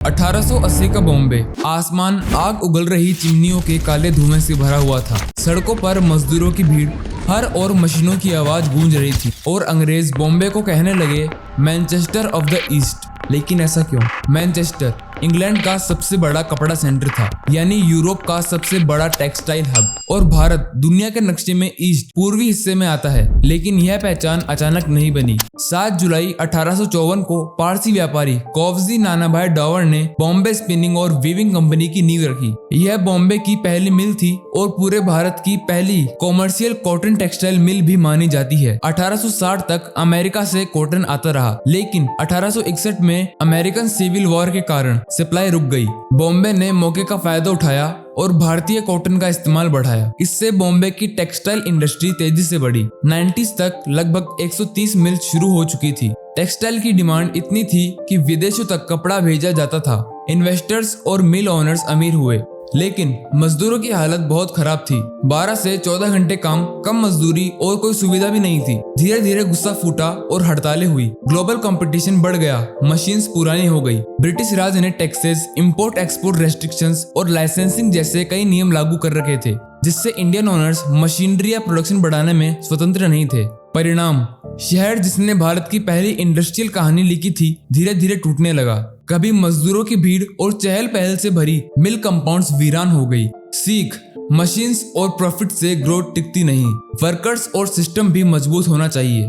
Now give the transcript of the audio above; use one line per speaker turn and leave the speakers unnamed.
1880 का बॉम्बे। आसमान आग उगल रही चिमनियों के काले धुएं से भरा हुआ था। सड़कों पर मजदूरों की भीड़, हर और मशीनों की आवाज गूंज रही थी और अंग्रेज बॉम्बे को कहने लगे मैनचेस्टर ऑफ द ईस्ट। लेकिन ऐसा क्यों? मैनचेस्टर इंग्लैंड का सबसे बड़ा कपड़ा सेंटर था, यानी यूरोप का सबसे बड़ा टेक्सटाइल हब, और भारत दुनिया के नक्शे में ईस्ट पूर्वी हिस्से में आता है। लेकिन यह पहचान अचानक नहीं बनी। 7 जुलाई 1854 को पारसी व्यापारी कौफजी नानाभाई डावर ने बॉम्बे स्पिनिंग और वीविंग कंपनी की नींव रखी। यह बॉम्बे की पहली मिल थी और पूरे भारत की पहली कॉमर्शियल कॉटन टेक्सटाइल मिल भी मानी जाती है। 1860 तक अमेरिका से कॉटन आता रहा, लेकिन 1861 में अमेरिकन सिविल वॉर के कारण सप्लाई रुक गई। बॉम्बे ने मौके का फायदा उठाया और भारतीय कॉटन का इस्तेमाल बढ़ाया। इससे बॉम्बे की टेक्सटाइल इंडस्ट्री तेजी से बढ़ी। 90s तक लगभग 130 मिल शुरू हो चुकी थी। टेक्सटाइल की डिमांड इतनी थी कि विदेशों तक कपड़ा भेजा जाता था। इन्वेस्टर्स और मिल ओनर्स अमीर हुए, लेकिन मजदूरों की हालत बहुत खराब थी। 12 से 14 घंटे काम, कम मजदूरी और कोई सुविधा भी नहीं थी। धीरे धीरे गुस्सा फूटा और हड़तालें हुई। ग्लोबल कंपटीशन बढ़ गया, मशीन्स पुरानी हो गई। ब्रिटिश राज ने टैक्सेस, इंपोर्ट एक्सपोर्ट रेस्ट्रिक्शंस और लाइसेंसिंग जैसे कई नियम लागू कर रखे थे, जिससे इंडियन ओनर्स मशीनरी या प्रोडक्शन बढ़ाने में स्वतंत्र नहीं थे। परिणाम, शहर जिसने भारत की पहली इंडस्ट्रियल कहानी लिखी थी, धीरे धीरे टूटने लगा। कभी मजदूरों की भीड़ और चहल पहल से भरी मिल कंपाउंड्स वीरान हो गई। सीख, मशीन्स और प्रॉफिट से ग्रोथ टिकती नहीं। वर्कर्स और सिस्टम भी मजबूत होना चाहिए।